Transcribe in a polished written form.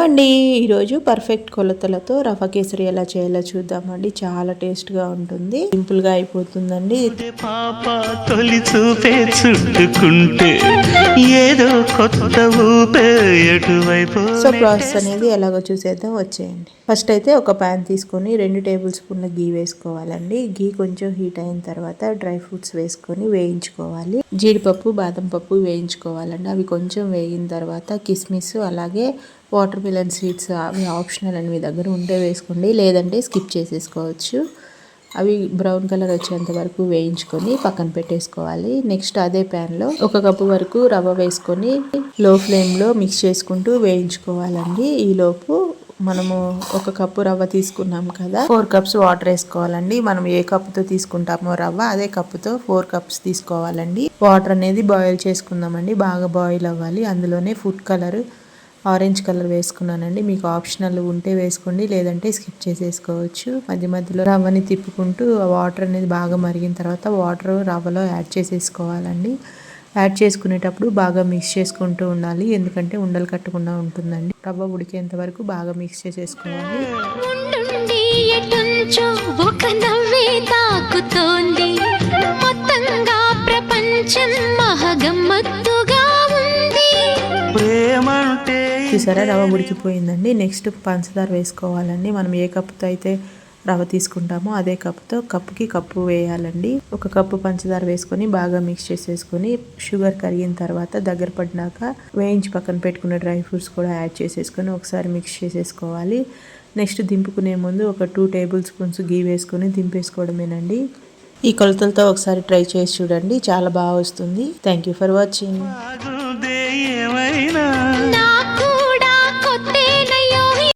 Hello అండి, ఈరోజు perfect కొలతలతో రవ్వ కేసరి ఎలా చేయాలో చూద్దామండి. చాలా టేస్ట్గా ఉంటుంది, సింపుల్గా అయిపోతుందండి. పాప తొలి చూపే చుట్టుకుంటే ఏదో కొత్త ఊపే ఎటువైపు. సో ప్రాసెస్ అనేది ఎలాగో చూసేద్దాం, వచ్చేయండి. ఫస్ట్ అయితే ఒక ప్యాన్ తీసుకొని 2 టేబుల్ స్పూన్ల గీ వేసుకోవాలండి. గీ కొంచెం హీట్ అయిన తర్వాత డ్రై ఫ్రూట్స్ వేసుకొని వేయించుకోవాలి. జీడిపప్పు, బాదం పప్పు వేయించుకోవాలండి. అవి కొంచెం వేగిన తర్వాత కిస్మిస్, అలాగే వాటర్ మిలన్ సీడ్స్, అవి ఆప్షనల్ అని మీ దగ్గర ఉంటే వేసుకోండి, లేదంటే స్కిప్ చేసేసుకోవచ్చు. అవి బ్రౌన్ కలర్ వచ్చేంత వరకు వేయించుకొని పక్కన పెట్టేసుకోవాలి. నెక్స్ట్ అదే ప్యాన్లో 1 కప్పు వరకు రవ్వ వేసుకొని లో ఫ్లేమ్లో మిక్స్ చేసుకుంటూ వేయించుకోవాలండి. ఈలోపు మనము 1 కప్పు రవ్వ తీసుకున్నాం కదా, 4 కప్స్ వాటర్ వేసుకోవాలండి. మనం ఏ కప్పుతో తీసుకుంటామో రవ్వ, అదే కప్పుతో 4 కప్స్ తీసుకోవాలండి. వాటర్ అనేది బాయిల్ చేసుకుందామండి. బాగా బాయిల్ అవ్వాలి. అందులోనే ఫుడ్ కలర్, ఆరెంజ్ కలర్ వేసుకున్నానండి. మీకు ఆప్షనల్ ఉంటే వేసుకోండి, లేదంటే స్కిప్ చేసేసుకోవచ్చు. మధ్య మధ్యలో రవ్వని తిప్పుకుంటూ వాటర్ అనేది బాగా మరిగిన తర్వాత వాటర్ రవ్వలో యాడ్ చేసేసుకోవాలండి. యాడ్ చేసుకునేటప్పుడు బాగా మిక్స్ చేసుకుంటూ ఉండాలి, ఎందుకంటే ఉండలు కట్టకుండా ఉంటుందండి. రవ్వ ఉడికేంత వరకు బాగా మిక్స్ చేసేసుకోవాలి. చూసారా, రవ్వ ఉడికిపోయిందండి. నెక్స్ట్ పంచదార వేసుకోవాలండి. మనం ఏ కప్పుతో అయితే రవ్వ తీసుకుంటామో అదే కప్పుతో కప్పుకి కప్పు వేయాలండి. 1 కప్పు పంచదార వేసుకొని బాగా మిక్స్ చేసేసుకొని షుగర్ కరిగిన తర్వాత దగ్గర పడినాక వేయించి పక్కన పెట్టుకున్న డ్రై ఫ్రూట్స్ కూడా యాడ్ చేసేసుకొని ఒకసారి మిక్స్ చేసేసుకోవాలి. నెక్స్ట్ దింపుకునే ముందు ఒక 2 టేబుల్ స్పూన్స్ గీ వేసుకొని దింపేసుకోవడమేనండి. ఈ కొలతలతో ఒకసారి ట్రై చేసి చూడండి, చాలా బాగా వస్తుంది. Thank you for watching.